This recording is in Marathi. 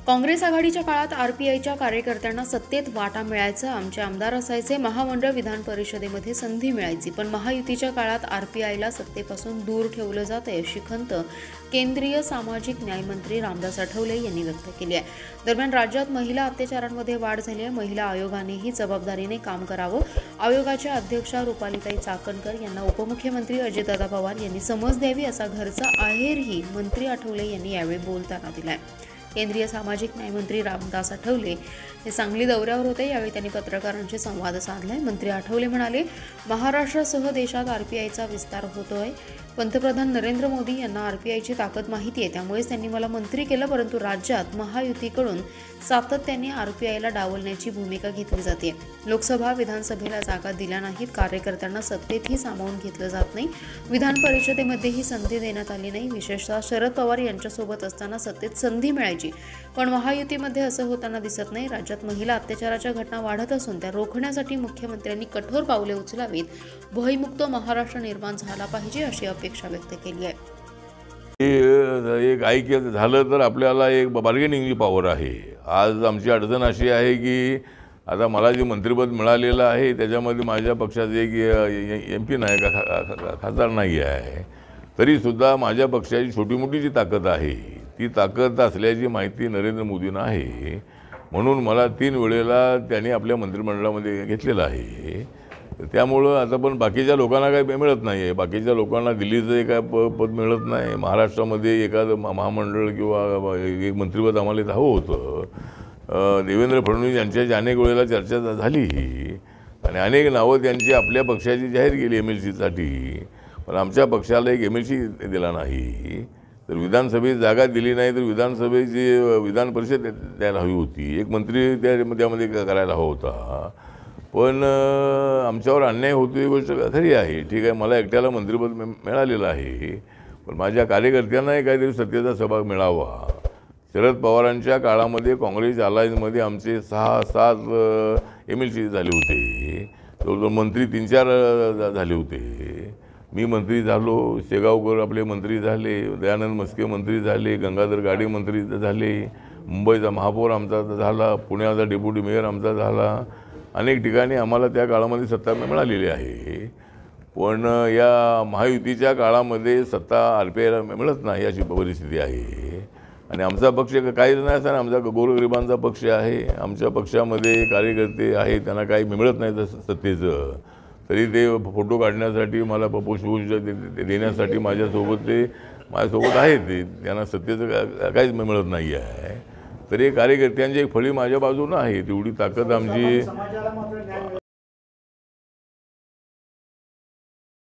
काँग्रेस आघाडीच्या काळात आरपीआयच्या कार्यकर्त्यांना सत्तेत वाटा मिळायचा, आमचे आमदार असायचे, महामंडळ विधान परिषदेमध्ये संधी मिळायची, पण महायुतीच्या काळात आरपीआयला सत्तेपासून दूर ठेवलं जातंय अशी खंत केंद्रीय सामाजिक न्याय मंत्री रामदास आठवले यांनी व्यक्त केली आहे। दरम्यान राज्यात महिला अत्याचारांमध्ये वाढ झाली आहे। महिला आयोगानेही जबाबदारीने काम करावं। आयोगाच्या अध्यक्षा रुपालीताई चाकणकर यांना उपमुख्यमंत्री अजितदादा पवार यांनी समज द्यावी असा घरचा आहेरही मंत्री आठवले यांनी यावेळी बोलताना दिलाय। केंद्रीय सामाजिक न्याय मंत्री रामदास आठवले हे सांगली दौऱ्यावर होते। यावेळी त्यांनी पत्रकारांशी संवाद साधलाय। मंत्री आठवले म्हणाले, महाराष्ट्रासह देशात आरपीआयचा विस्तार होतोय। पंतप्रधान नरेंद्र मोदी यांना आरपीआयची ताकद माहिती आहे, त्यामुळेच त्यांनी मला मंत्री केलं, परंतु राज्यात महायुतीकडून सातत्याने आरपीआयला डावलण्याची भूमिका घेतली जाते। लोकसभा विधानसभेला जागा दिल्या नाहीत, कार्यकर्त्यांना सत्तेतही सामावून घेतलं जात नाही, विधान परिषदेमध्येही संधी देण्यात आली नाही। विशेषतः शरद पवार यांच्यासोबत असताना सत्तेत संधी मिळायची, पण महायुतीमध्ये असं होताना दिसत नाही। राज्यात महिला अत्याचाराच्या घटना वाढत असून त्या रोखण्यासाठी मुख्यमंत्र्यांनी कठोर पावले उचलावीत, भयमुक्त महाराष्ट्र निर्माण झाला पाहिजे अशी अपेक्षा व्यक्त केली आहे। एक ऐक्य झालं तर आपल्याला एक बार्गेनिंगची पॉवर आहे। आज आमची अडचण अशी आहे की आता मला जे मंत्रिपद मिळालेलं आहे त्याच्यामध्ये माझ्या पक्षाचे एक MP नाही का खासदार नाही आहे, तरीसुद्धा माझ्या पक्षाची छोटी मोठी जी ताकद आहे ती ताकद असल्याची माहिती नरेंद्र मोदींना आहे, म्हणून मला 3 वेळेला त्यांनी आपल्या मंत्रिमंडळामध्ये घेतलेलं आहे। त्यामुळं आता पण बाकीच्या लोकांना काही मिळत नाही आहे, बाकीच्या लोकांना दिल्लीचं काय पद मिळत नाही। महाराष्ट्रामध्ये एखादं महामंडळ किंवा एक मंत्रिपद आम्हाला हवं होतं। देवेंद्र फडणवीस यांच्याशी अनेक वेळेला चर्चा झाली आणि अनेक नावं त्यांची आपल्या पक्षाची जाहीर केली MLCसाठी, पण आमच्या पक्षाला एक MLC दिला नाही। तर विधानसभेत जागा दिली नाही तर विधानसभेची विधान परिषद द्यायला हवी होती, एक मंत्री त्यामध्ये करायला हवा होता, पण आमच्यावर अन्याय होतो ही गोष्ट खरी आहे। ठीक आहे, मला एकट्याला मंत्रिपद मिळालेलं आहे, पण माझ्या कार्यकर्त्यांनाही काहीतरी सत्तेचा सहभाग मिळावा। शरद पवारांच्या काळामध्ये काँग्रेस अलायन्समध्ये आमचे 6-7 MLC झाले होते, जवळजवळ मंत्री 3-4 झाले होते। मी मंत्री झालो, शेगावकर आपले मंत्री झाले, दयानंद मस्के मंत्री झाले, गंगाधर गाडे मंत्री झाले, मुंबईचा महापौर आमचा झाला, पुण्याचा डेप्युटी मेयर आमचा झाला, अनेक ठिकाणी आम्हाला त्या काळामध्ये सत्ता मिळालेली आहे। पण या महायुतीच्या काळामध्ये सत्ता आरपीआयला मिळत नाही अशी परिस्थिती आहे आणि आमचा पक्ष काहीच नाही असताना आमचा गोरगरिबांचा पक्ष आहे। आमच्या पक्षामध्ये कार्यकर्ते आहेत, त्यांना काही मिळत नाही सत्तेचं, तरी ते फोटो काढण्यासाठी मला पुष्पगुच्छ देण्यासाठी माझ्यासोबत आहेत, ते त्यांना सत्तेचं काहीच मिळत नाही आहे। तरी कार्यकर्त्यांची एक फळी माझ्या बाजूनं आहे, तेवढी ताकद आमची